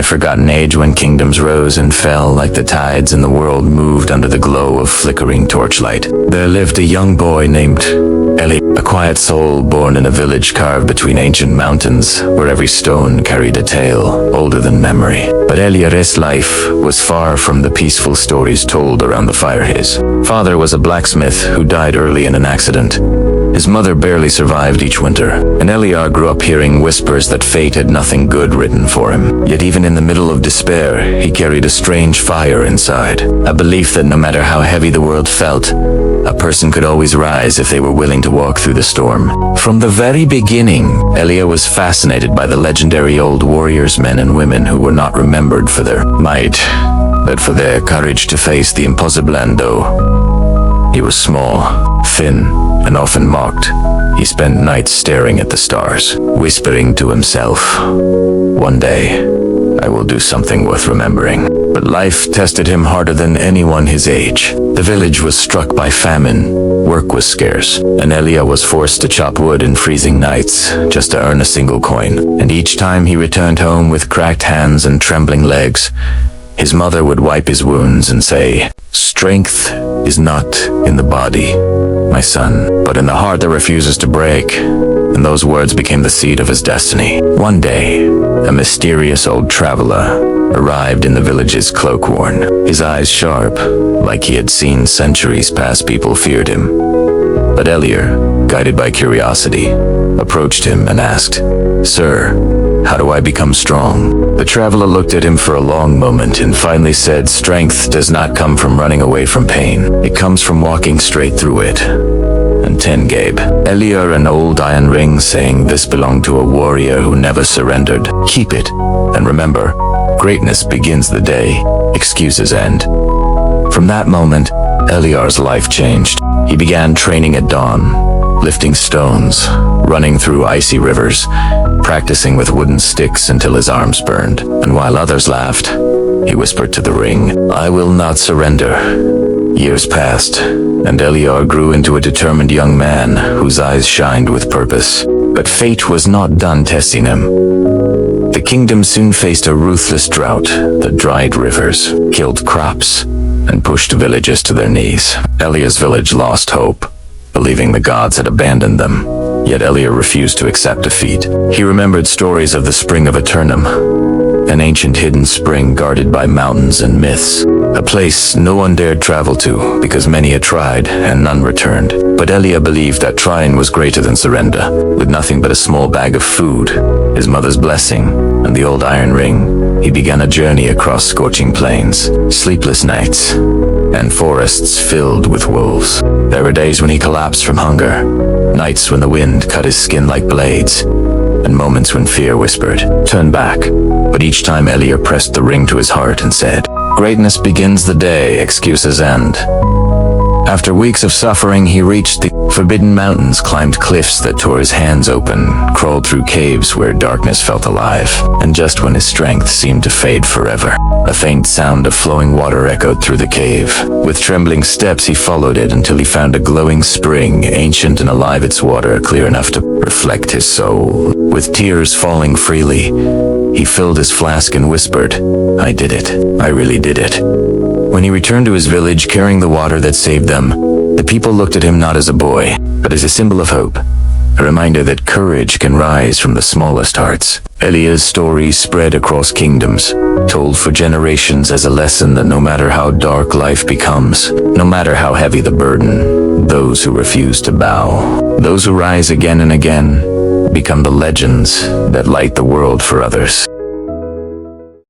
a forgotten age when kingdoms rose and fell like the tides and the world moved under the glow of flickering torchlight. There lived a young boy named Eli, a quiet soul born in a village carved between ancient mountains, where every stone carried a tale older than memory. But Eliar's life was far from the peaceful stories told around the fire. His father was a blacksmith who died early in an accident. His mother barely survived each winter, and Eliar grew up hearing whispers that fate had nothing good written for him. Yet even in the middle of despair, he carried a strange fire inside, a belief that no matter how heavy the world felt, a person could always rise if they were willing to walk through the storm. From the very beginning, Elia was fascinated by the legendary old warriors, men and women who were not remembered for their might, but for their courage to face the impossible. And though he was small, thin, and often mocked, he spent nights staring at the stars, whispering to himself, "One day, I will do something worth remembering." But life tested him harder than anyone his age. The village was struck by famine, work was scarce, and Elia was forced to chop wood in freezing nights just to earn a single coin. And each time he returned home with cracked hands and trembling legs, his mother would wipe his wounds and say, "Strength is not in the body, my son, but in the heart that refuses to break." And those words became the seed of his destiny. One day, a mysterious old traveler arrived in the village's cloak-worn. His eyes sharp, like he had seen centuries past. People feared him. But Eliar, guided by curiosity, approached him and asked, "Sir, how do I become strong?" The traveler looked at him for a long moment and finally said, "Strength does not come from running away from pain. It comes from walking straight through it." And 10 gave Eliar an old iron ring, saying this belonged to a warrior who never surrendered. "Keep it, and remember, greatness begins the day excuses end." From that moment, Eliar's life changed. He began training at dawn, lifting stones, running through icy rivers, practicing with wooden sticks until his arms burned. And while others laughed, he whispered to the ring, "I will not surrender." Years passed, and Eliar grew into a determined young man whose eyes shined with purpose. But fate was not done testing him. The kingdom soon faced a ruthless drought that dried rivers, killed crops, and pushed villages to their knees. Eliar's village lost hope, believing the gods had abandoned them. Yet Eliar refused to accept defeat. He remembered stories of the Spring of Eternum, an ancient hidden spring guarded by mountains and myths, a place no one dared travel to because many had tried and none returned. But Eliar believed that trying was greater than surrender. With nothing but a small bag of food, his mother's blessing, and the old iron ring, he began a journey across scorching plains, sleepless nights, and forests filled with wolves. There were days when he collapsed from hunger, nights when the wind cut his skin like blades, and moments when fear whispered, "Turn back." But each time Eliar pressed the ring to his heart and said, "Greatness begins the day excuses end." After weeks of suffering, he reached the forbidden mountains, climbed cliffs that tore his hands open, crawled through caves where darkness felt alive. And just when his strength seemed to fade forever, a faint sound of flowing water echoed through the cave. With trembling steps, he followed it until he found a glowing spring, ancient and alive, its water clear enough to reflect his soul. With tears falling freely, he filled his flask and whispered, "I did it. I really did it." When he returned to his village carrying the water that saved them, the people looked at him not as a boy, but as a symbol of hope, a reminder that courage can rise from the smallest hearts. Eliar's story spread across kingdoms, told for generations as a lesson that no matter how dark life becomes, no matter how heavy the burden, those who refuse to bow, those who rise again and again, become the legends that light the world for others.